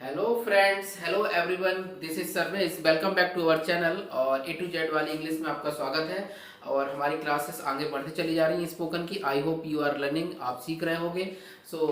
Hello friends, hello everyone, this is Sarvesh. Welcome back to our channel और A to Z वाली English में आपका स्वागत है। और हमारी क्लासेस आगे बढ़ते चली जा रही हैं स्पोकन की। I hope you are learning, आप सीख रहे होंगे। सो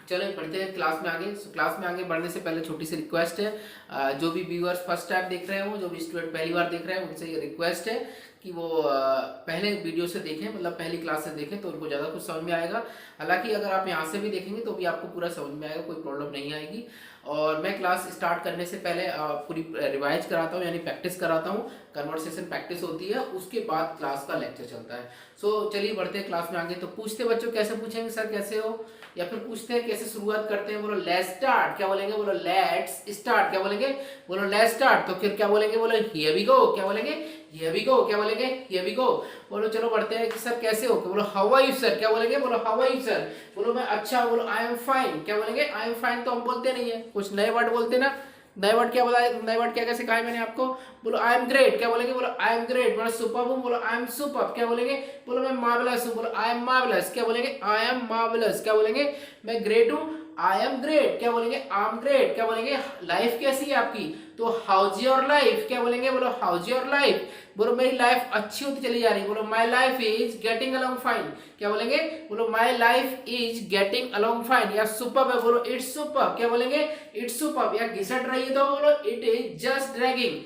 चलो बढ़ते हैं क्लास में आगे। क्लास में आगे बढ़ने से पहले छोटी सी रिक्वेस्ट है, जो भी व्यूअर्स फर्स्ट टाइम देख रहे हो, जो भी स्टूडेंट पहली बार देख रहे हैं, उनसे ये रिक्वेस्ट है कि वो पहले वीडियो से देखें, मतलब पहली क्लास से देखें तो उनको ज़्यादा कुछ समझ में आएगा। हालांकि अगर आप यहाँ से भी देखेंगे तो भी आपको पूरा समझ में आएगा, कोई प्रॉब्लम नहीं आएगी। और मैं क्लास स्टार्ट करने से पहले पूरी रिवाइज कराता हूँ, यानी प्रैक्टिस कराता हूँ। कन्वर्सेशन प्रैक्टिस होती है, उसके बाद क्लास का लेक्चर चलता है। सो चलिए बढ़ते हैं क्लास में आगे। तो पूछते बच्चों कैसे पूछेंगे, सर कैसे हो, या फिर पूछते हैं कैसे शुरुआत करते हैं। बोलो लेट्स स्टार्ट, क्या बोलेंगे? बोलो लेट्स स्टार्ट, क्या बोलेंगे? बोलो लेट्स स्टार्ट। तो फिर क्या बोलेंगे? बोलो हियर वी गो, क्या बोलेंगे? हियर वी गो, क्या बोलेंगे? Here we go. बोलो चलो बढ़ते हैं कि सर कैसे हो, बोलो हाउ आर यू सर, क्या बोलेंगे? बोलो हाउ आर यू सर। बोलो मैं अच्छा, बोलो आई एम फाइन, क्या बोलेंगे? आई एम फाइन तो हम बोलते नहीं है, कुछ नए वर्ड बोलते ना। नए वर्ड क्या बोला है? नए वर्ड क्या क्या सिखाया मैंने आपको? बोलो आई एम ग्रेट, क्या बोलेंगे? बोलो आई एम ग्रेट। बोलो सुपर हूँ, बोलो आई एम सुपर, क्या बोलेंगे? बोलो मैं मार्वलस हूँ, बोलो आई एम मार्वलस, क्या बोलेंगे? आई एम मार्वलस, क्या बोलेंगे? मैं ग्रेट हूँ, आई एम ग्रेट, क्या बोलेंगे? आई एम ग्रेट, क्या बोलेंगे? लाइफ कैसी है आपकी? तो हाउज योर लाइफ, क्या बोलेंगे? बोलो हाउज योर लाइफ। बोलो मेरी लाइफ अच्छी होती चली जा रही है, बोलो my life is getting along fine, क्या बोलेंगे? बोलो my life is getting along fine. या सुपर है, बोलो इट्स सुपर, क्या बोलेंगे? It's super. या घिसट रही है तो बोलो इट इज जस्ट ड्रैगिंग।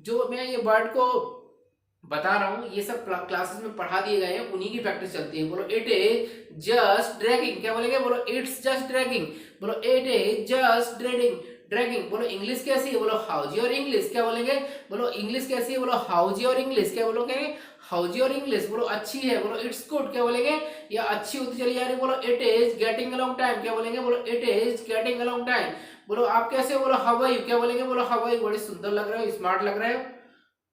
जो मैं ये वर्ड को बता रहा हूँ ये सब क्लासेस में पढ़ा दिए गए हैं, उन्हीं की प्रैक्टिस चलती है। बोलो इट इज जस्ट ड्रैगिंग, क्या बोलेंगे? बोलो इट्स जस्ट ड्रैगिंग। बोलो it is just dragging, dragging. बोलो इंग्लिश कैसी है? बोलो हाउज योर इंग्लिश, क्या बोलेंगे? बोलो इंग्लिश कैसी है? बोलो हाउज योर इंग्लिश, क्या बोलोगे? How's your English. बोलो अच्छी है, बोलो इट्स गुड, क्या बोलेंगे? या अच्छी होती चली जा रही है, बोलो it is getting along time, क्या बोलेंगे? बोलो it is getting along time. बोलो आप कैसे हो? बोलो हाउ आर यू, क्या बोलेंगे? बोलो हाउ आर यू, बड़े सुंदर लग रहे हो, स्मार्ट लग रहे हो।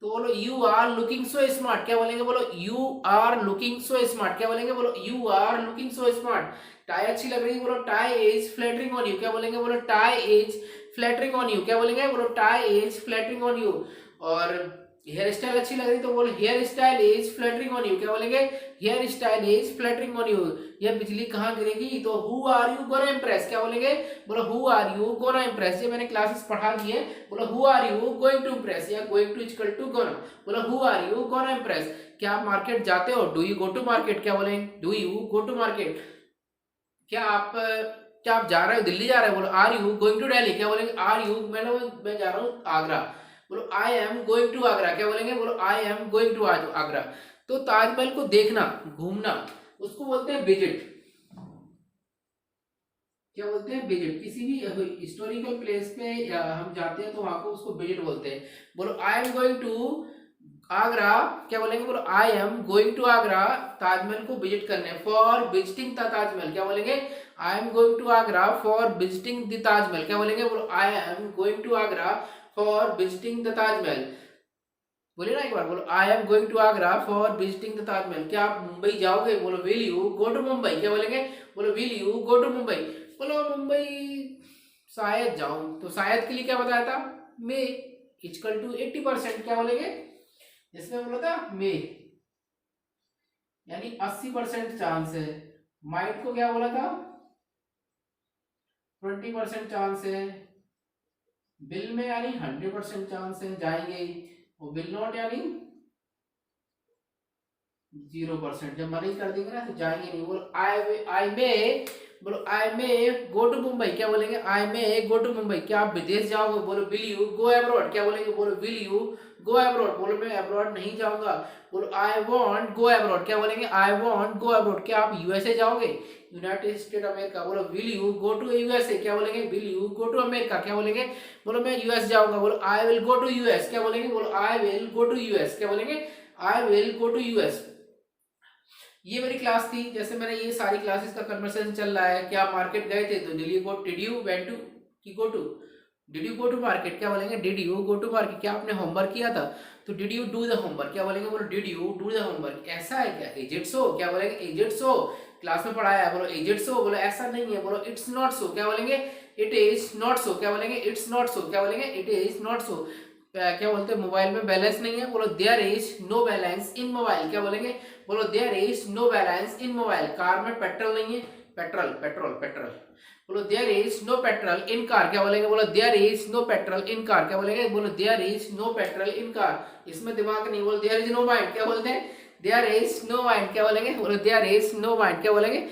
तो बोलो you are looking so smart, क्या बोलेंगे? बोलो you are looking so smart, क्या बोलेंगे? बोलो you are looking so smart. Tie अच्छी लग रही है, बोलो tie is flattering on you, क्या बोलेंगे? बोलो tie is flattering on you, क्या बोलेंगे? बोलो tie is flattering on you. और हेयर स्टाइल अच्छी लग रही तो बोलो hair style is flattering on you, क्या बोलेंगे? Hair style is flattering on you. ये बिजली कहाँ गिरेगी? तो who are you gonna impress, क्या बोलेंगे? बोलो who are you gonna impress. ये मैंने क्लासेस पढ़ा दी है। बोलो who are you going to impress, या going to equal to gonna. बोलो who are you gonna impress. क्या आप मार्केट जाते हो? Do you go to market, क्या बोलेंगे? Do you go to market. क्या आप जा रहे हो, दिल्ली जा रहे हो? बोलो are you going to Delhi, क्या बोलेंगे? आर यू, मैं जा रहा हूँ आगरा। बोलो I am going to Agra, क्या बोलेंगे? बोलो I am going to Agra. तो ताजमहल को देखना, घूमना, उसको बोलते हैं विजिट। क्या बोलते हैं? विजिट। किसी भी हिस्टोरिकल प्लेस पे हम जाते हैं तो वहां को उसको विजिट बोलते हैं। बोलो I am going to Agra, क्या बोलेंगे? बोलो I am going to Agra, Taj Mahal को विजिट करने। फॉर विजिटिंग द ताजमहल, क्या बोलेंगे? I am going to Agra for visiting the Taj Mahal, क्या बोलेंगे? बोलो I am going to Agra for visiting the Taj Mahal. बोलिए ना एक बार, बोलो I am going to Agra for visiting the Taj Mahal. क्या आप मुंबई जाओगे? बोलो will you go to Mumbai, क्या बोलेंगे? बोलो will you go to Mumbai. बोलो मुंबई शायद जाऊं, तो शायद के लिए क्या बताया था? मे इक्वल टू 80%, क्या बोलेंगे? जिसमें बोला था मे, यानी 80% चांस है। माइट को क्या बोला था? 20% चांस है। बिल में यानी 100% चांस है जाएंगे, और बिल नॉट यानी 0%। जब मरीज कर देंगे ना तो जाएंगे नहीं। बोलो आई मे, बोलो आई मे गो टू मुंबई, क्या बोलेंगे? आई मे गो टू मुंबई। क्या आप विदेश जाओगे? बोलो विल यू गो अब्रॉड, क्या बोलेंगे? बोलो विल यू गो अब्रॉड। बोलो मैं अब्रॉड नहीं जाऊंगा। बोलो आई वॉन्ट गो अब्रॉड, क्या बोलेंगे? I want go abroad. क्या आप यूएसए जाओगे? United State America. बोलो will you go to USA, क्या बोलेंगे? Will you go to America, क्या बोलेंगे? बोलो मैं यूएस जाऊंगा। बोलो I will go to US, क्या बोलेंगे? बोलो I will go to US, क्या बोलेंगे? I will go to US. ये मेरी क्लास थी। जैसे मैंने ये सारी क्लासेस का कन्वर्सेशन चल रहा है कि आप मार्केट गए थे, तो डिड यू वेंट टू की go to, did you go to market, क्या बोलेंगे? Did you go to market. क्या आपने होमवर्क किया था? तो did you do the homework, क्या बोलेंगे? बोलो did you do the homework. ऐसा है क्या? इज इट सो, क्या बोलेंगे? Is it so. क्लास में पढ़ाया है, बोलो इज इट सो। बोलो ऐसा नहीं है, बोलो इट्स नॉट सो, क्या बोलेंगे? इट इज नॉट सो, क्या बोलेंगे? इट्स नॉट सो, क्या बोलेंगे? It is not so. क्या बोलते हैं? मोबाइल में बैलेंस नहीं है, बोलो there is no balance in mobile, क्या बोलेंगे? बोलो there is no balance in mobile. Car में पेट्रोल नहीं है, पेट्रोल पेट्रोल पेट्रोल। बोलो there is no petrol in car, क्या बोलेंगे? बोलो there is no petrol in car, क्या बोलेंगे? बोलो there is no petrol in car. इसमें दिमाग नहीं, बोलो देयर इज नो माइंड, क्या बोलते हैं? देयर इज नो माइंड, क्या बोलेंगे? बोलो देयर इज नो माइंड, क्या बोलेंगे?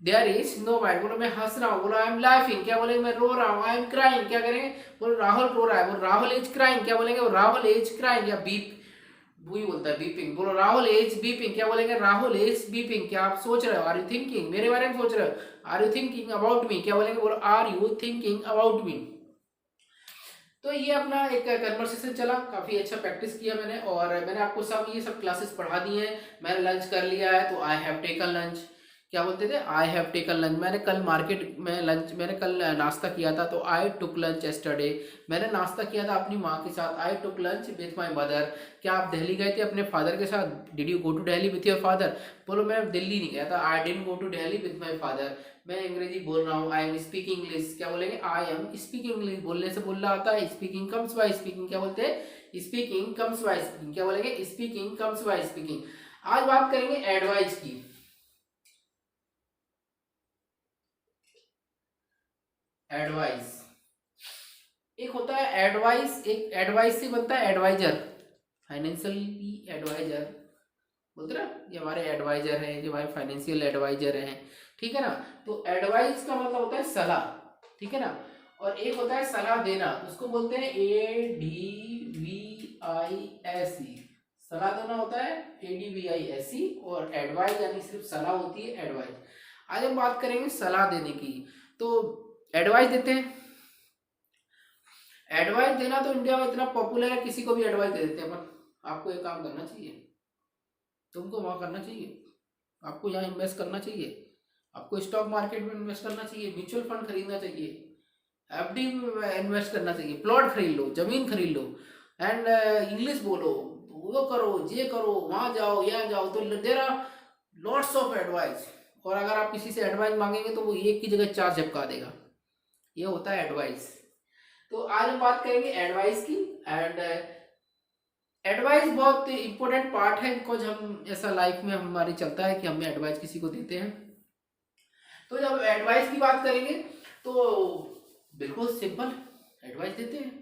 There is no mind. बोलो मैं हंस रहा हूँ, बोलो आई एम लाफिंग, क्या बोलेंगे? मैं रो रहा हूँ, आई एम क्राइंग, क्या करेंगे? बोलो राहुल रो रहा है, बोलो राहुल इज क्राइंग, क्या बोलेंगे? Rahul is crying. या बीप, वही बोलता है बीपिंग, बोलो राहुल इज बीपिंग, क्या बोलेंगे? Rahul is beeping. क्या आप सोच रहे हो? आर यू थिंकिंग, मेरे बारे में सोच रहे हो? Are you thinking about me, क्या बोलेंगे? बोलो are you thinking about me. तो ये अपना एक कन्वर्सेशन चला, काफी अच्छा प्रैक्टिस किया मैंने, और मैंने आपको सब ये सब क्लासेस पढ़ा दी हैं। मैंने लंच कर लिया है, तो आई हैव टेकन लंच, क्या बोलते थे? I have taken lunch. मैंने कल मार्केट में लंच, मैंने कल नाश्ता किया था, तो आई टुक लंच यस्टरडे। मैंने नाश्ता किया था अपनी माँ के साथ, I took lunch with my mother. क्या आप दिल्ली गए थे अपने फादर के साथ? Did you go to Delhi with your father? बोलो मैं दिल्ली नहीं गया था, I didn't go to Delhi with my father. मैं अंग्रेजी बोल रहा हूँ, आई एम स्पीकिंग इंग्लिश, क्या बोलेंगे? I am speaking English. बोलने से बोलना आता है, स्पीकिंग कम्स बाय स्पीकिंग, क्या बोलते हैं? स्पीकिंग कम्स बाय स्पीकिंग, क्या बोलेंगे? Speaking comes by speaking. आज बात करेंगे एडवाइस की। एडवाइस, एक होता है एडवाइस, एक एडवाइस से बनता है एडवाइजर, फाइनेंशियली एडवाइजर बोलते ना, ये हमारे एडवाइजर हैं, जो हमारे फाइनेंशियल एडवाइजर हैं, ठीक है ना। तो एडवाइस का मतलब होता है सलाह, ठीक है ना। और एक होता है सलाह देना, उसको बोलते हैं ADVISE, सलाह देना होता है ADVISE, और एडवाइस यानी सिर्फ सलाह होती है एडवाइस। आज हम बात करेंगे सलाह देने की। तो एडवाइस देते हैं, एडवाइस देना तो इंडिया में इतना पॉपुलर है, किसी को भी एडवाइस दे देते हैं अपन। आपको ये काम करना चाहिए, तुमको वहां करना चाहिए, आपको यहाँ इन्वेस्ट करना चाहिए, आपको स्टॉक मार्केट में इन्वेस्ट करना चाहिए, म्यूचुअल फंड खरीदना चाहिए, एफडी में इन्वेस्ट करना चाहिए, प्लॉट खरीद लो, जमीन खरीद लो, एंड इंग्लिश बोलो, वो करो, ये करो, वहां जाओ, यहाँ जाओ। तो there are lots of advice, और अगर आप किसी से एडवाइस मांगेंगे तो वो एक की जगह चार झपका देगा। ये होता है एडवाइस। तो आज हम बात करेंगे एडवाइस की। एंड एडवाइस बहुत इंपॉर्टेंट पार्ट है, बिकॉज हम ऐसा लाइफ में हमारी चलता है कि हमें एडवाइस किसी को देते हैं। तो जब एडवाइस की बात करेंगे तो बिल्कुल सिंपल एडवाइस देते हैं,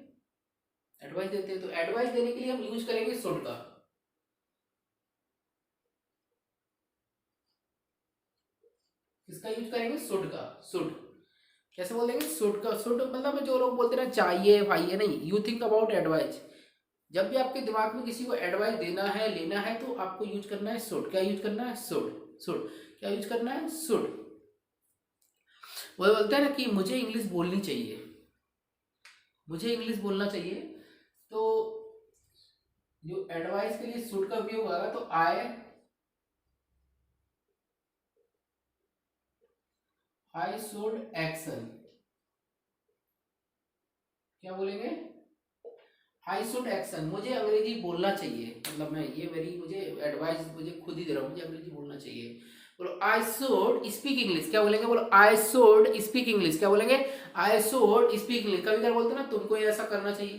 एडवाइस देते हैं। तो एडवाइस देने के लिए हम यूज करेंगे शुड का। किसका यूज करेंगे? शुड का। शुड कैसे बोलेंगे? शुड का। शुड मतलब जो लोग बोलते ना चाहिए भाई, नहीं, यू थिंक अबाउट एडवाइस। जब भी आपके दिमाग में किसी को एडवाइस देना है, लेना है, तो आपको यूज करना है शुड। क्या यूज करना है? शुड। शुड क्या यूज करना है? शुड। वो बोलते हैं ना कि मुझे इंग्लिश बोलनी चाहिए, मुझे इंग्लिश बोलना चाहिए, तो जो एडवाइस के लिए शुड का उपयोग होगा, तो आई शुड एक्शन, क्या बोलेंगे? आई शुड एक्शन, मुझे अंग्रेजी बोलना चाहिए, मतलब मैं ये मेरी, मुझे एडवाइस मुझे खुद ही दे रहा हूँ, मुझे अंग्रेजी बोलना चाहिए। बोलो आई शुड स्पीक इंग्लिश, क्या बोलेंगे? बोलो आई शुड स्पीक इंग्लिश, क्या बोलेंगे? I should speak English. कभी कभी बोलते हैं ना तुमको ये ऐसा करना चाहिए।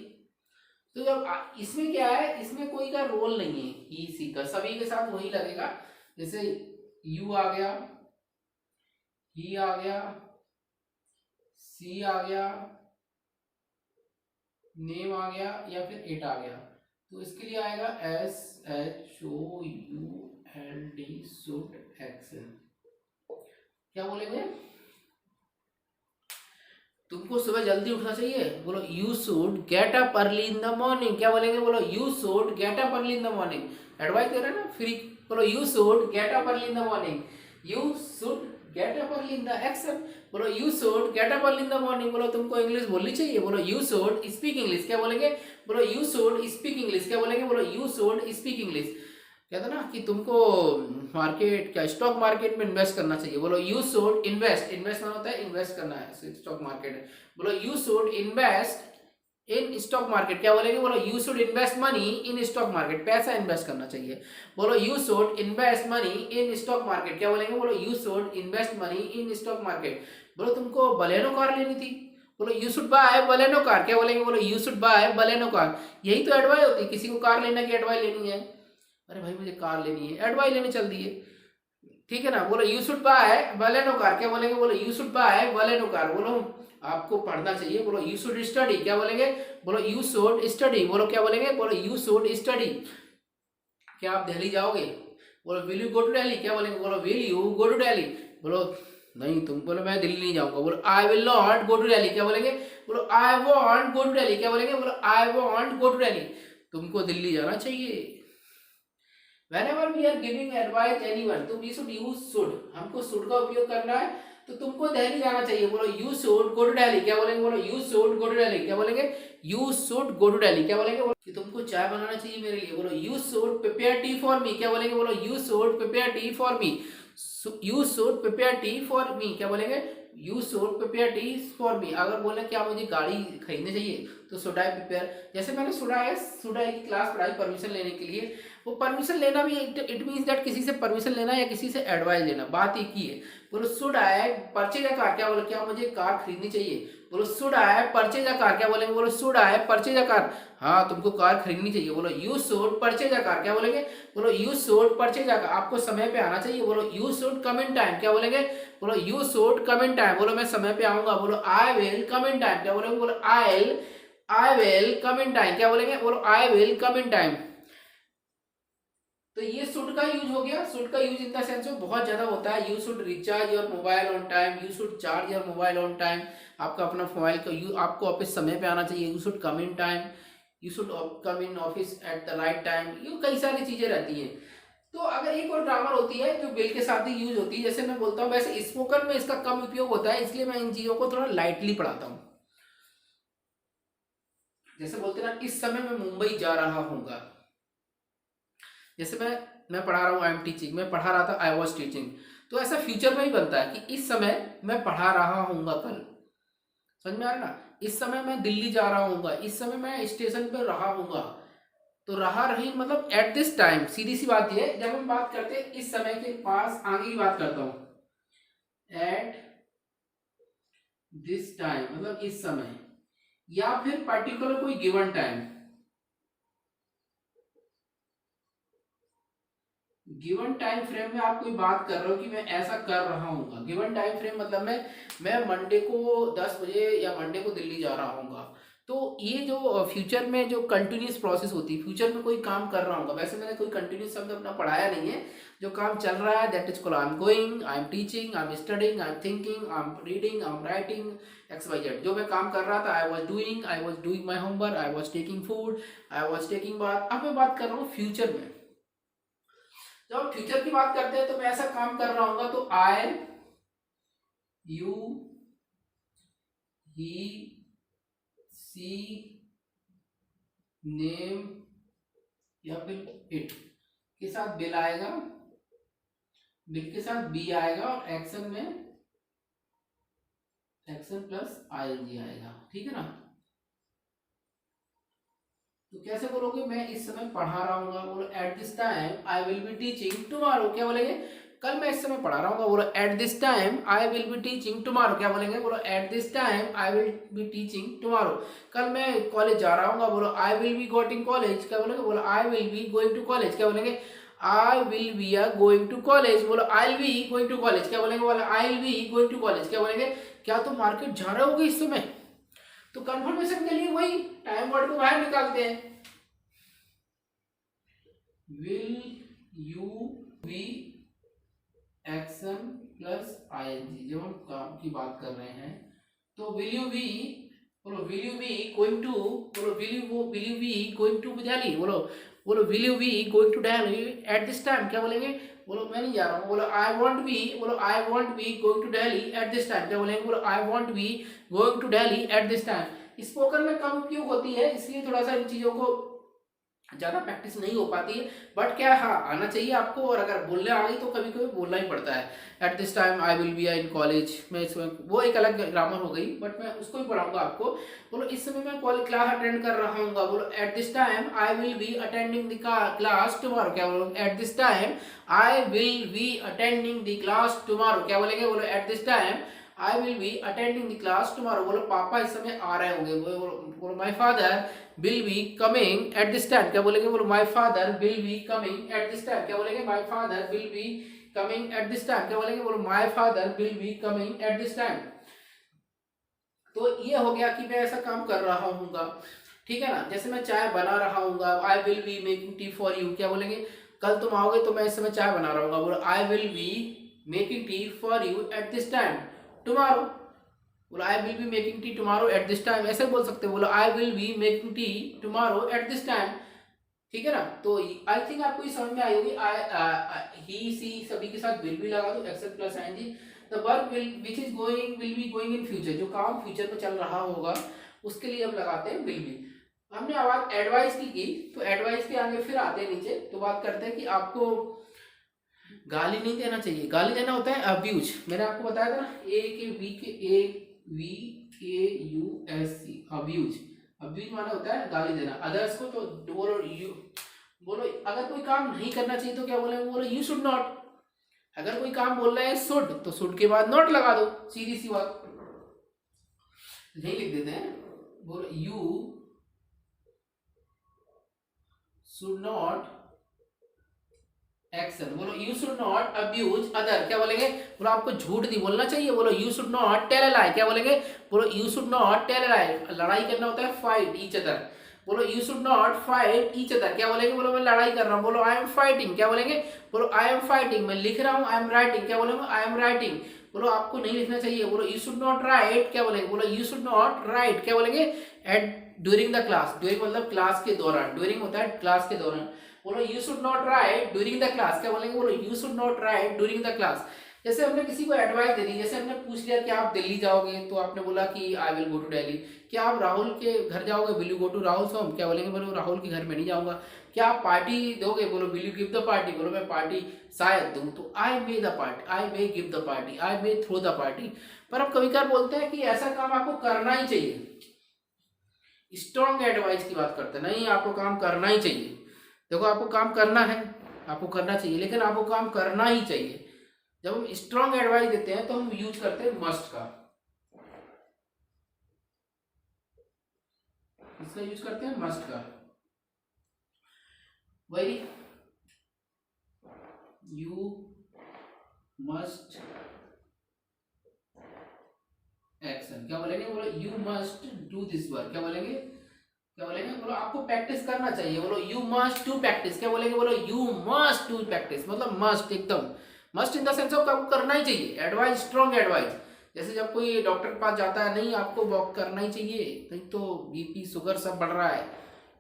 तो जब इसमें क्या है, इसमें कोई का रोल नहीं है, ही सी का, सभी के साथ वही लगेगा। जैसे यू आ गया, ही आ गया, सी आ गया, नेम आ गया, या फिर इट आ गया। तो इसके लिए आएगा SHOULD, शुड एक्शन। क्या बोलेंगे? तुमको सुबह जल्दी उठना चाहिए, बोलो you should get up early in the morning, क्या बोलेंगे? बोलो you should get up early in the morning. Advice दे रहे हैं ना फ्री। बोलो you should get up early in the morning, you should get up early in the action. बोलो you should get up early in the morning. बोलो तुमको English बोलनी चाहिए, बोलो यू शुड स्पीक इंग्लिश, क्या बोलेंगे? बोलो यू शुड स्पीक इंग्लिश, क्या बोलेंगे? बोलो यू शुड स्पीक इंग्लिश। कहते ना कि तुमको मार्केट, क्या स्टॉक मार्केट में इन्वेस्ट करना चाहिए, बोलो यू शुड इन्वेस्ट, इन्वेस्ट मतलब होता है इन्वेस्ट करना है स्टॉक मार्केट में। बोलो you should invest in stock market, क्या बोलेंगे? बोलो you should invest money in stock market, पैसा इन्वेस्ट करना चाहिए। बोलो you should invest money in stock market, क्या बोलेंगे? बोलो you should invest money in stock market. बोलो तुमको बलेनो कार लेनी थी, बोलो you should buy Baleno car, क्या बोलेंगे? बोलो you should buy Baleno car. यही तो एडवाइस होती है, किसी को कार लेना की एडवाइस लेनी है। अरे भाई मुझे कार लेनी है, एडवाइस लेने चल दिए। ठीक है ना। बोलो you should buy Baleno car, क्या बोलेंगे, बोलो you should buy Baleno car, बोलो आपको पढ़ना चाहिए, बोलो यू शुड स्टडी, क्या बोलेंगे, बोलो यू शुड स्टडी, बोलो क्या बोलेंगे, बोलो यू शुड स्टडी। क्या आप दिल्ली जाओगे, बोलो will you go to Delhi, क्या बोलेंगे, बोलो will you go to Delhi, बोलो नहीं तुम बोलो मैं दिल्ली नहीं जाऊंगा, बोलो I will not go to Delhi, क्या बोलेंगे, बोलो I want go to Delhi, क्या बोलेंगे, बोलो I want go to Delhi, तुमको दिल्ली जाना चाहिए। whenever we are giving advice anyone तो we should use should, हमको should का उपयोग करना है, तो तुमको दिल्ली जाना चाहिए, बोलो you should go to Delhi, क्या बोलेंगे, बोलो you should go to Delhi, क्या बोलेंगे, you should go to Delhi, क्या बोलेंगे, बोलो कि तुमको चाय बनाना चाहिए मेरे लिए, बोलो you should prepare tea for me, क्या बोलेंगे, बोलो you should prepare tea for me, you should prepare tea for me, क्या बोलेंगे, you should prepare T for me. अगर बोले क्या मुझे गाड़ी खरीदनी चाहिए तो शुड आई प्रिपेयर, जैसे मैंने शुड आई की क्लास पढ़ाई परमिशन लेने के लिए, वो परमिशन लेना भी इट मीन्स दैट किसी से परमिशन लेना या किसी से एडवाइस लेना, बात एक ही है। बोलो should I purchase a car, क्या बोलो क्या मुझे कार खरीदनी चाहिए, बोलो should I purchase a car, क्या बोलेंगे, बोलो should I purchase a car, हाँ तुमको कार खरीदनी चाहिए, बोलो you should purchase a car, क्या बोलेंगे, बोलो you should purchase a car, आपको समय पे आना चाहिए, बोलो you should come in time, क्या बोलेंगे, बोलो you should come in time, बोलो मैं समय पे आऊंगा, बोलो I will come in time, क्या बोलेंगे, बोलो I will come in time, क्या बोलेंगे, बोलो I will come in time. तो ये शुड का यूज हो गया। शुड का यूज इन द सेंस में बहुत ज्यादा होता है, you should recharge your mobile on time, you should charge your mobile on time, आपका अपना मोबाइल का आपको ऑफिस समय पे आना चाहिए, you should come in time, you should come in office at the right time, ये कई सारी चीजें रहती हैं। तो अगर एक और ग्रामर होती है जो बिल के साथ ही यूज होती है, जैसे मैं बोलता हूँ, वैसे स्पोकन में इसका कम उपयोग होता है, इसलिए मैं इन चीजों को थोड़ा लाइटली पढ़ाता हूँ। जैसे बोलते ना, इस समय मैं मुंबई जा रहा हूँगा, जैसे मैं पढ़ा रहा हूँ, आई एम टीचिंग, मैं पढ़ा रहा था, आई वॉज टीचिंग, तो ऐसा फ्यूचर में ही बनता है कि इस समय मैं पढ़ा रहा हूँगा कल, समझ में आ रहा ना, इस समय मैं दिल्ली जा रहा हूँगा, इस समय मैं स्टेशन पर रहा हूँगा, तो रहा रही मतलब एट दिस टाइम। सीधी सी बात ये है, जब हम बात करते हैं इस समय के पास आगे की बात करता हूँ, एट दिस टाइम मतलब इस समय, या फिर पर्टिकुलर कोई given time, given time frame में आप कोई बात कर रहे हो कि मैं ऐसा कर रहा हूँ, गिवन टाइम फ्रेम मतलब मैं मंडे को 10 बजे या मंडे को दिल्ली जा रहा हूँ, तो ये जो फ्यूचर में जो कंटिन्यूस प्रोसेस होती है, फ्यूचर में कोई काम कर रहा हूँ, वैसे मैंने कोई कंटिन्यूस शब्द अपना पढ़ाया नहीं है, जो काम चल रहा है that is called I am going, I am teaching, I am studying, I am thinking, I am reading, I am writing, X Y Z, जो मैं काम कर रहा था, I was doing my homework, I was taking food, I was taking bath. अब मैं बात कर रहा हूँ फ्यूचर में, जब हम फ्यूचर की बात करते हैं तो मैं ऐसा काम कर रहा हूँ, तो आई, यू, ही, सी, नेम या फिर इट के साथ बिल आएगा, बिल के साथ बी आएगा, और एक्शन में एक्शन प्लस आईएनजी आएगा, ठीक है ना। तो कैसे बोलोगे, मैं इस समय पढ़ा रहा हूँ, बोलो at this time I will be teaching tomorrow, क्या बोलेंगे, कल मैं इस समय पढ़ा रहा हूँ, बोलो at this time I will be teaching tomorrow, क्या बोलेंगे, बोलो at this time I will be teaching tomorrow, कल मैं कॉलेज जा रहा हूँ, बोलो I will be going college, क्या बोलेंगे, बोलो I will be going to college, क्या बोलेंगे, I will be going to college, बोलो I will be going to college, क्या बोलेंगे, बोलो I will be going to college, क्या बोलेंगे, क्या तुम मार्केट जा रहे होगे इस समय। तो कंफर्मेशन के लिए वही टाइम वर्ड को बाहर निकालते हैं, will you be action plus ING, जब हम काम की बात कर रहे हैं, तो विल यू बी, बोलो will you be going to, बोलो will you be going to Delhi, बोलो will you be going to Delhi at this time, क्या बोलेंगे, बोलो मैं नहीं जा रहा हूँ, बोलो आई वॉन्ट बी, बोलो I want be going to Delhi at this time, क्या बोलेंगे, बोलो I want be going to Delhi at this time. Spoken में कम उपयोग होती है, इसलिए थोड़ा सा इन चीजों को ज्यादा प्रैक्टिस नहीं हो पाती है, बट क्या हाँ आना चाहिए आपको, और अगर बोलने आ गई तो कभी कभी बोलना ही पड़ता है। Eight this time I will be in college, मैं इसमें वो एक अलग ग्रामर हो गई, बट मैं उसको भी पढ़ाऊंगा आपको। बोलो इस समय मैं कॉलेज क्लास अटेंड कर रहा हूँ, बोलो at this time I will be attending the class tomorrow, क्या बोलो at this time I will be attending the class tomorrow, क्या बोलेंगे, बोलो at this time I will be attending the class tomorrow, बोलो पापा इस समय आ रहे होंगे, बोलो my father will be coming at this time, क्या बोलेंगे, बोलो my father will be coming at this time, क्या बोलेंगे, my father will be coming at this time, क्या बोलेंगे, बोलो my father will be coming at this time. तो ये हो गया कि मैं ऐसा काम कर रहा हूँगा, ठीक है ना। जैसे मैं चाय बना रहा हूँगा, I will be making tea for you, क्या बोलेंगे, कल तुम आओगे तो मैं इस समय चाय बना रहा हूँगा, बोलो I will be making tea for you at this time tomorrow, बोलो I will be making tea tomorrow at this time, ऐसे बोल सकते हो, बोलो I will be making tea tomorrow at this time, ठीक है ना। तो आई थिंक आपको ये समझ में आई होगी। आई ही सी सभी के साथ विल भी लगा दो, except plus ING. The work will which is going will be going in future, जो काम फ्यूचर में चल रहा होगा उसके लिए हम लगाते हैं विल बी। हमने आवाज एडवाइस की, तो एडवाइस के आगे फिर आते हैं नीचे, तो बात करते हैं कि आपको गाली नहीं देना चाहिए। गाली देना होता है अब्यूज, मैंने आपको बताया था ना, A V K U S C, abuse. Abuse माना होता है गाली देना अदर्स को। तो बोलो यू, बोलो अगर कोई काम नहीं करना चाहिए तो क्या बोलेंगे, बोलो यू शुड नॉट। अगर कोई काम बोल रहा है शुड, तो शुड के बाद नॉट लगा दो, सीधी सी बात, यही लिख देते हैं, बोलो यू शुड नॉट एक्शन, बोलो you should not abuse other, क्या बोलेंगे, बोलो आपको झूठ नहीं बोलना चाहिए, बोलो you should not tell a lie, क्या बोलेंगे, बोलो you should not tell a lie. लड़ाई करना होता है फाइट ईच अदर, बोलो you should not fight each other, क्या बोलेंगे, बोलो मैं लड़ाई कर रहा हूँ, बोलो आई एम फाइटिंग, क्या बोलेंगे, बोलो आई एम फाइटिंग। मैं लिख रहा हूँ, आई एम राइटिंग, क्या बोलेंगे, आई एम राइटिंग। बोलो आपको नहीं लिखना चाहिए, बोलो यू शुड नॉट राइट, क्या बोलेंगे, बोलो यू शुड नॉट राइट, क्या बोलेंगे, at during the class. During मतलब क्लास के दौरान, ड्यूरिंग होता है क्लास के दौरान, बोलो you should not write during the class, क्या बोलेंगे, बोलो you should not write during the class. जैसे हमने किसी को एडवाइस दे दी, जैसे हमने पूछ लिया कि आप दिल्ली जाओगे, तो आपने बोला कि I will go to Delhi. क्या आप राहुल के घर जाओगे, will you go to Rahul home, क्या बोलेंगे, बोलो राहुल के घर में नहीं जाऊंगा। क्या आप पार्टी दोगे, बोलो will you give the party, बोलो मैं पार्टी शायद दूं। तो I may the party, I may give the party, I may throw the party. पर अब कभी कभार बोलते हैं कि ऐसा काम आपको करना ही चाहिए, स्ट्रॉन्ग एडवाइस की बात करते हैं, नहीं आपको काम करना ही चाहिए। देखो आपको काम करना है, आपको करना चाहिए, लेकिन आपको काम करना ही चाहिए। जब हम स्ट्रॉन्ग एडवाइस देते हैं तो हम यूज करते हैं मस्ट का, इसका यूज करते हैं मस्ट का, वही यू मस्ट एक्शन, क्या बोलेंगे, बोलो you must do this work, क्या बोलेंगे, क्या बोलेंगे, बोलो आपको प्रैक्टिस करना चाहिए, बोलो यू मस्ट टू प्रैक्टिस, क्या बोलेंगे, बोलो यू मस्ट टू प्रैक्टिस, मतलब मस्ट, एकदम must in the sense of आपको करना ही चाहिए। एडवाइस, स्ट्रॉन्ग एडवाइस, जैसे जब कोई डॉक्टर के पास जाता है, नहीं आपको वॉक करना ही चाहिए, नहीं तो बीपी शुगर सब बढ़ रहा है,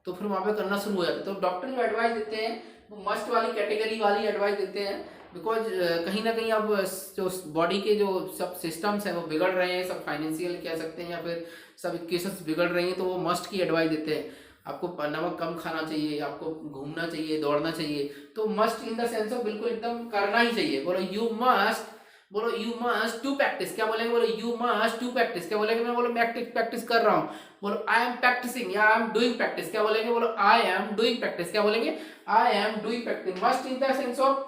तो फिर वहां पे करना शुरू हो जाता है। तो डॉक्टर जो एडवाइस देते हैं वो मस्ट वाली कैटेगरी वाली एडवाइस देते हैं, बिकॉज कहीं ना कहीं अब जो बॉडी के जो सब सिस्टम्स हैं वो बिगड़ रहे हैं, सब फाइनेंशियल कह सकते हैं या फिर सब केसेस बिगड़ रही हैं, तो वो मस्ट की एडवाइस देते हैं। आपको नमक कम खाना चाहिए, आपको घूमना चाहिए, दौड़ना चाहिए, तो must in the sense of बिल्कुल एकदम करना ही चाहिए। बोलो यू मस्ट, बोलो यू मस्ट टू प्रैक्टिस, क्या बोलेंगे, बोलो यू मस्ट टू प्रैक्टिस, क्या बोलेंगे, मैं बोलो मैं प्रैक्टिस कर रहा हूँ, बोलो आई एम प्रैक्टिसिंग या आई एम डूइंग प्रैक्टिस, क्या बोलेंगे, बोलो आई एम डूइंग प्रैक्टिस, क्या बोलेंगे, I am doing practice. Must in the sense of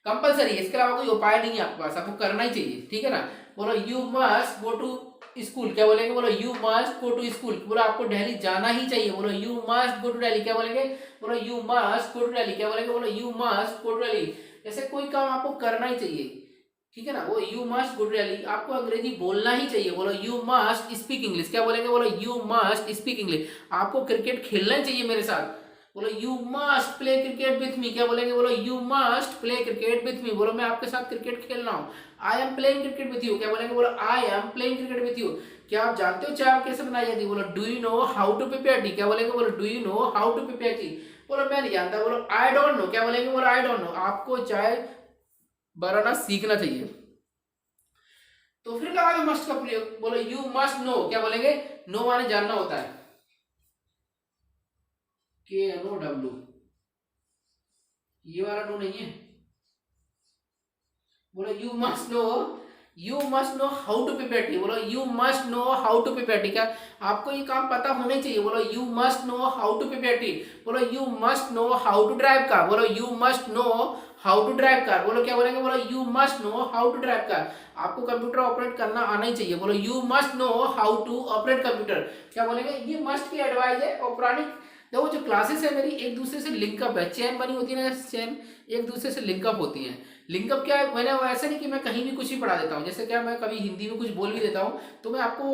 compulsory, इसके अलावा कोई उपाय नहीं है आपके पास, आपको करना ही चाहिए, ठीक है ना। बोलो you must go to school, क्या बोलेंगे, बोलो you must go to school, बोलो आपको दिल्ली जाना ही चाहिए, बोलो you must go to Delhi, क्या बोलेंगे, बोलो you must go to Delhi, क्या बोलेंगे, बोलो you must go to Delhi. जैसे कोई काम आपको करना ही चाहिए, ठीक है ना, वो you must go to Delhi, आपको अंग्रेजी बोलना ही चाहिए, बोलो यू मस्ट स्पीक इंग्लिश, क्या बोलेंगे, बोलो यू मस्ट स्पीक इंग्लिश। आपको क्रिकेट खेलना ही चाहिए मेरे साथ, बोलो you must play cricket with me, क्या बोलेंगे, बोलो you must play cricket with me, बोलो मैं आपके साथ क्रिकेट खेल रहा हूँ, I am playing cricket with you, क्या बोलेंगे, बोलो I am playing cricket with you. क्या आप जानते हो चाय कैसे बनाई जाती है, बोलो do you know how to prepare tea, क्या बोलेंगे, बोलो do you know how to prepare tea, बोलो मैं नहीं जानता, बोलो आई डोंट नो, क्या बोलेंगे, बोलो आई डोंट नो। आपको चाय बनाना सीखना चाहिए, तो फिर लगा दो मस्ट का प्रयोग, बोलो यू मस्ट नो, क्या बोलेंगे, नो माने जानना होता है, KNOW, ये वाला नो नहीं है, बोलो you must know, you must know how to prepare tea, बोलो you must know how to prepare tea, क्या आपको ये काम पता होना चाहिए, बोलो you must know how to prepare tea. बोलो you must know how to drive car, बोलो you must know how to drive car, बोलो क्या बोलेंगे, बोलो you must know how to drive car. आपको कंप्यूटर ऑपरेट करना आना ही चाहिए, बोलो you must know how to operate computer, क्या बोलेंगे। ये मस्ट की एडवाइस है, और पुरानी जो क्लासेस है मेरी एक दूसरे से लिंकअप है, चेन बनी होती है ना, चेन एक दूसरे से लिंकअप होती हैं, लिंकअप क्या है, मैंने वो ऐसा नहीं कि मैं कहीं भी कुछ भी पढ़ा देता हूँ। जैसे क्या मैं कभी हिंदी में कुछ बोल भी देता हूँ तो मैं आपको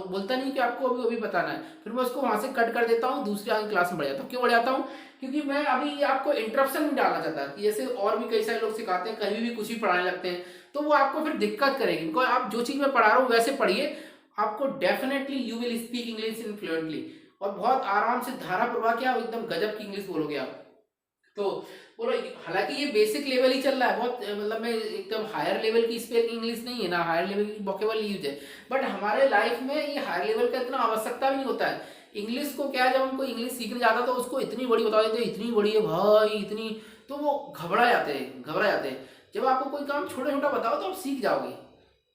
बोलता नहीं कि आपको अभी अभी बताना है, फिर मैं उसको वहां से कट कर देता हूँ, दूसरी आगे क्लास में बढ़ जाता हूँ। क्यों बढ़ जाता हूँ? क्योंकि मैं अभी आपको इंटरप्शन नहीं डालना चाहता कि जैसे और भी कई सारे लोग सिखाते हैं कहीं भी कुछ भी पढ़ाने लगते हैं, तो वो आपको फिर दिक्कत करेगी। बिकॉज आप जो चीज मैं पढ़ा रहा हूँ वैसे पढ़िए, आपको definitely you will speak English in fluently, और बहुत आराम से धारा प्रवाह क्या एकदम गजब की इंग्लिश बोलोगे आप। तो बोलो, हालांकि ये बेसिक लेवल ही चल रहा है, बहुत मतलब मैं एकदम हायर लेवल की स्पेलिंग इंग्लिश नहीं है ना, हायर लेवल की वोकेबल यूज है, बट हमारे लाइफ में ये हायर लेवल का इतना आवश्यकता भी नहीं होता है। इंग्लिश को क्या है, जब हमको इंग्लिश सीखने जाता तो उसको इतनी बड़ी बता देते, इतनी बड़ी है भाई इतनी, तो वो घबरा जाते हैं। जब आपको कोई काम छोटा छोटा बताओ तो आप सीख जाओगे,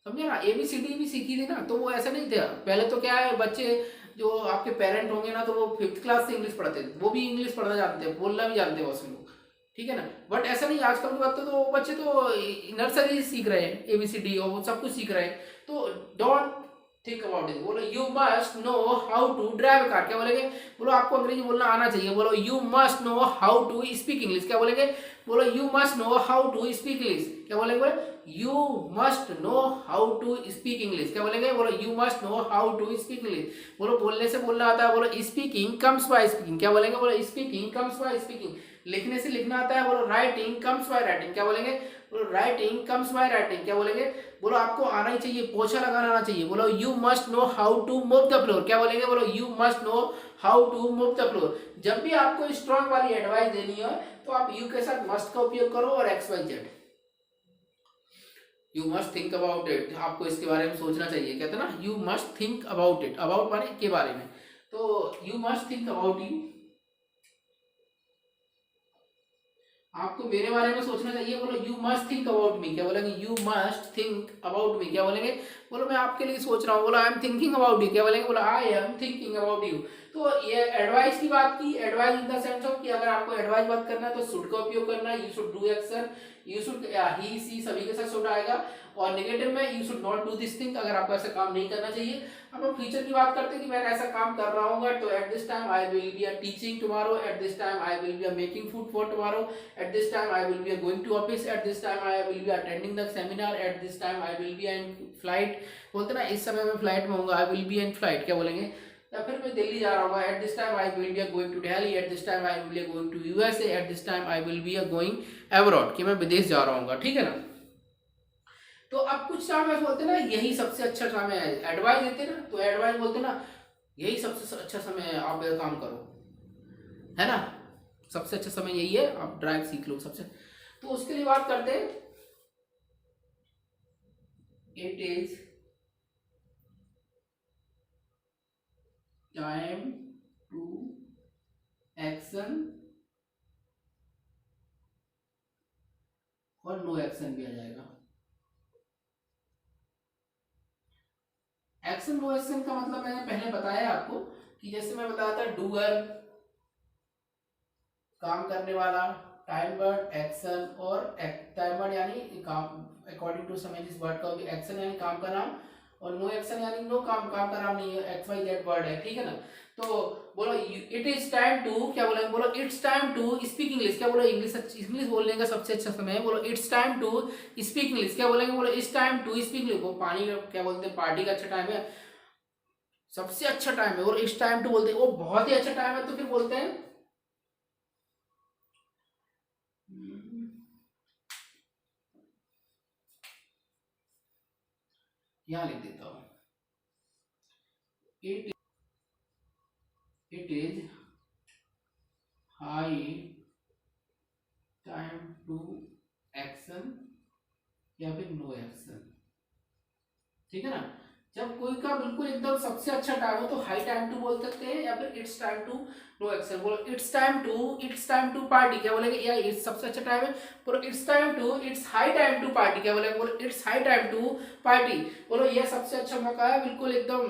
समझे ना। ABCD भी सीखी थी ना, तो वो ऐसा नहीं था। पहले तो क्या है, बच्चे जो आपके पेरेंट होंगे ना, तो वो 5th क्लास से इंग्लिश पढ़ते थे, वो भी इंग्लिश पढ़ना जानते हैं, बोलना भी जानते हैं बहुत से लोग, ठीक है ना। बट ऐसा नहीं, आजकल की बात तो बच्चे तो नर्सरी सीख रहे हैं, ABCD और वो सब कुछ सीख रहे हैं। तो डोंट थिंक अबाउट इट। बोलो you must know how to drive car, क्या बोलेंगे? बोलो आपको अंग्रेजी बोलना आना चाहिए। बोलो you must know how to speak English, क्या बोलेंगे? बोलो you must know how to speak English, क्या बोलेंगे? बोले you must know how to speak English, क्या बोलेंगे? बोलो you must know how to speak English. बोलो बोलने से बोलना आता है, बोलो स्पीकिंग कम्स बाय स्पीकिंग, क्या बोलेंगे? बोलो स्पीकिंग कम्स बाय स्पीकिंग। लिखने से लिखना आता है, बोलो राइटिंग कम्स बाय राइटिंग, क्या बोलेंगे? बोलो राइटिंग कम्स बाय राइटिंग, क्या बोलेंगे? बोलो आपको आना ही चाहिए, पोछा लगाना आना चाहिए। बोलो you must know how to mop the floor, क्या बोलेंगे? बोलो you must know how to mop the floor. जब भी आपको स्ट्रॉन्ग वाली एडवाइस देनी हो तो आप यू के साथ मस्ट का उपयोग करो और XYZ। You must think about it, आपको इसके बारे में सोचना चाहिए, कहते हैं ना you must think about it, about माने के बारे में, तो you must think about you, आपको मेरे बारे में सोचना चाहिए। बोलो you must think about me, क्या बोलेंगे? You must think about me, क्या बोलेंगे? बोलो मैं आपके लिए सोच रहा हूँ। बोलो I am thinking about you, क्या बोलेंगे? बोलो I am thinking about you. तो ये एडवाइस की बात की, advice in the sense of कि अगर आपको एडवाइस बात करना है तो शुड का उपयोग करना है, you should do action, you should, he she सभी के साथ शुड आएगा। और नेगेटिव में you should not do this thing, अगर आपको ऐसा काम नहीं करना चाहिए। अब हम फ्यूचर की बात करते हैं कि मैं ऐसा काम कर रहा हूँ, तो eight this time I will be teaching tomorrow, at this time I will be making food for tomorrow, at this time I will be going to office, at this time I will be attending the seminar, at this time I will be in flight। बोलते ना इस समय मैं flight में हूँगा, I will be in flight, क्या बोलेंगे? या फिर मैं दिल्ली जा रहा हूँ, at this time I will be going to Delhi, at this time I will be going to USA, at this time I will be going abroad, कि मैं विदेश जा रहा हूँ, ठीक है ना। तो अब कुछ समय बोलते ना यही सबसे अच्छा समय है, एडवाइस देते ना, तो एडवाइस बोलते ना यही सबसे अच्छा समय है, आप ये काम करो, है ना। सबसे अच्छा समय यही है, आप ड्राइव सीख लो सबसे। तो उसके लिए बात करते हैं, it is time to action, और नो एक्शन भी आ जाएगा। एक्शन नो एक्शन का मतलब मैंने पहले बताया आपको कि जैसे मैं बताया था डूअर काम करने वाला, टाइम वर्ड एक्शन, और टाइम वर्ड यानी काम, अकॉर्डिंग टू समय जिस वर्ड का भी एक्शन यानी काम का नाम, और नो एक्शन यानी नो काम, काम का नाम नहीं है, XYZ वर्ड है, ठीक है ना। तो बोलो इट इज टाइम टू, क्या बोलेंगे? बोलो it's time to speak English, क्या बोलो? इंग्लिश बोलने का सबसे अच्छा समय है। बोलो it's time to speak English, क्या बोलेंगे? बोलो it's time to speak English. वो पानी का क्या बोलते हैं, पार्टी का अच्छा टाइम है, सबसे अच्छा टाइम है, और इट्स टाइम टू बोलते हैं वो बहुत ही अच्छा टाइम है, तो फिर बोलते हैं यहां लिख देता हूं, it it is high time to action, या फिर नो एक्शन, ठीक है ना। जब कोई का बिल्कुल एकदम सबसे अच्छा टाइम हो तो हाई टाइम टू बोल सकते हैं, या फिर it's time to no action. बोलो इट्स टाइम टू पार्टी, क्या बोलेंगे? या इट्स सबसे अच्छा टाइम है। बोलो it's time to, it's high time to party, क्या बोलेंगे? बोलो it's high time to party. बोलो ये सबसे अच्छा मौका है, बिल्कुल एकदम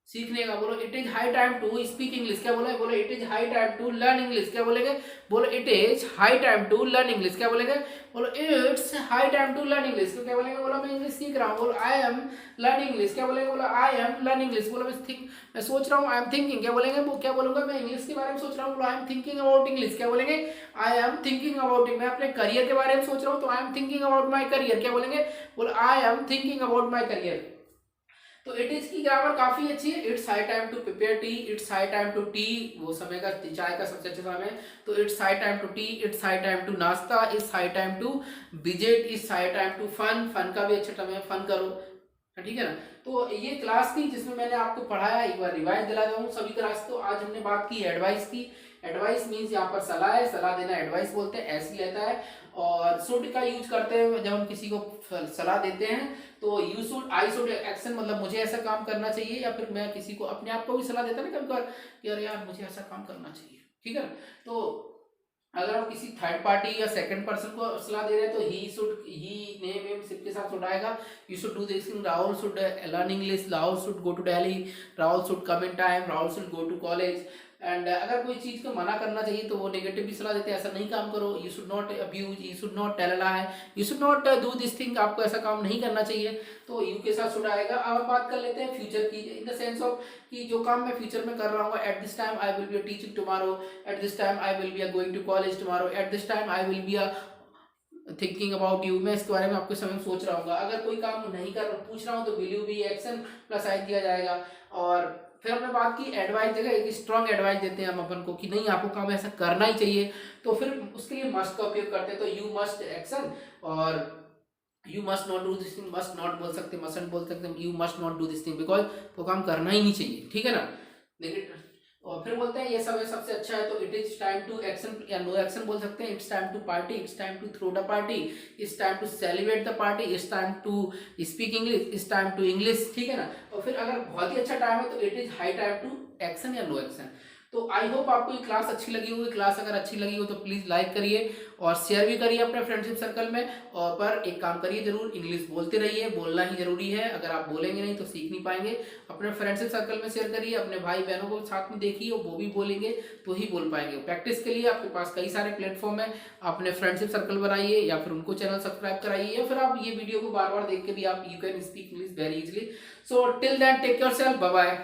सीखने का। बोलो it is high time to speak English. क्या बोला है? बोलो it is high time to learn English. क्या बोलेंगे? बोलो it is high time to learn English. क्या बोलेंगे? बोलो it's high time to learn English. क्या बोलेंगे? बोलो मैं इंग्लिश सीख रहा हूँ। बोलो आई एम लर्न इंग्लिश। क्या बोलेंगे? बोलो आई एम लर्न इंग्लिश। बोलो मैं सोच रहा हूँ, आई एम थिंकिंग। क्या बोलेंगे? वो क्या बोलूंगा? मैं इंग्लिश के बारे में सोच रहा हूँ। बोलो I am thinking about English. क्या बोलेंगे? I am thinking about it. मैं अपने करियर के बारे में सोच रहा हूँ, तो I am thinking about my career. क्या बोलेंगे? बोलो I am thinking about my career. तो इट इज की ग्रामर काफी अच्छी है। It's high time to prepare tea, it's high time to tea, वो समय का, चाय का सबसे अच्छा समय है। तो it's high time to tea, it's high time to नाश्ता, it's high time to visit, it's high time to fun, fun का भी अच्छा टाइम है, फन करो। ठीक है ना। तो ये क्लास थी जिसमें मैंने आपको पढ़ाया, एक बार रिवाइज दिला दूं सभी क्लास। तो आज हमने बात की एडवाइस की। एडवाइस मीन्स यहाँ पर सलाह है, सलाह देना एडवाइस बोलते हैं, ऐसे लेता है। और शुड का यूज करते हैं जब हम किसी को सलाह देते हैं। तो you should, I should action, मतलब मुझे ऐसा काम करना चाहिए, या फिर मैं किसी को, अपने आप को भी सलाह देता ना कभी कभार कि अरे यार मुझे ऐसा काम करना चाहिए। ठीक है ना। तो अगर आप किसी थर्ड पार्टी या सेकंड पर्सन को सलाह दे रहे हैं तो ही शुड, ही नेम एम सिप के साथ शुड आएगा। You should do this thing, Rahul should learn English, Rahul should go to Delhi, Rahul should come in time, Rahul should go to college. And अगर कोई चीज को मना करना चाहिए तो वो नेगेटिव भी सलाह देते हैं, ऐसा नहीं काम करो, you should not abuse, you should not tell lie, you should not do this thing, आपको ऐसा काम नहीं करना चाहिए। तो यू के साथ शुड आएगा। अब हम बात कर लेते हैं फ्यूचर की, इन द सेंस ऑफ कि जो काम मैं फ्यूचर में कर रहा हूँ, at this time I will be teaching tomorrow, at this time I will be going to college tomorrow, at this time I will be thinking about you. मैं इसके बारे में आपके समय सोच रहा हूँ। अगर कोई काम नहीं कर पूछ रहा हूँ तो will you be action plus I दिया जाएगा। और फिर हमने बात की एडवाइस जगह एक स्ट्रॉन्ग एडवाइस देते हैं हम अपन को कि नहीं आपको काम ऐसा करना ही चाहिए, तो फिर उसके लिए मस्ट का उपयोग करते हैं। तो यू मस्ट एक्शन, और you must not do this thing, must not बोल सकते, मस्ट बोल सकते, you must not do this thing because तो काम करना ही नहीं चाहिए। ठीक है ना। लेकिन और फिर बोलते हैं ये सब सबसे अच्छा है। तो it is time to action या नो एक्शन बोल सकते हैं। It's time to party, it's time to throw the party, it's time to celebrate the party, it's time to speak English, it's time to English. ठीक है ना। और फिर अगर बहुत ही अच्छा टाइम है तो it is high time to action या नो एक्शन। तो आई होप आपको ये क्लास अच्छी लगी होगी। क्लास अगर अच्छी लगी हो तो प्लीज लाइक करिए और शेयर भी करिए अपने फ्रेंडशिप सर्कल में। और पर एक काम करिए जरूर, इंग्लिश बोलते रहिए, बोलना ही जरूरी है। अगर आप बोलेंगे नहीं तो सीख नहीं पाएंगे। अपने फ्रेंडशिप सर्कल में शेयर करिए, अपने भाई बहनों को साथ में देखिए, वो भी बोलेंगे तो ही बोल पाएंगे। प्रैक्टिस के लिए आपके पास कई सारे प्लेटफॉर्म है, अपने फ्रेंडशिप सर्कल बनाइए या फिर उनको चैनल सब्सक्राइब कराइए, या फिर आप ये वीडियो को बार बार देख के भी आप you can speak English very easily. So till then take yourself, bye bye.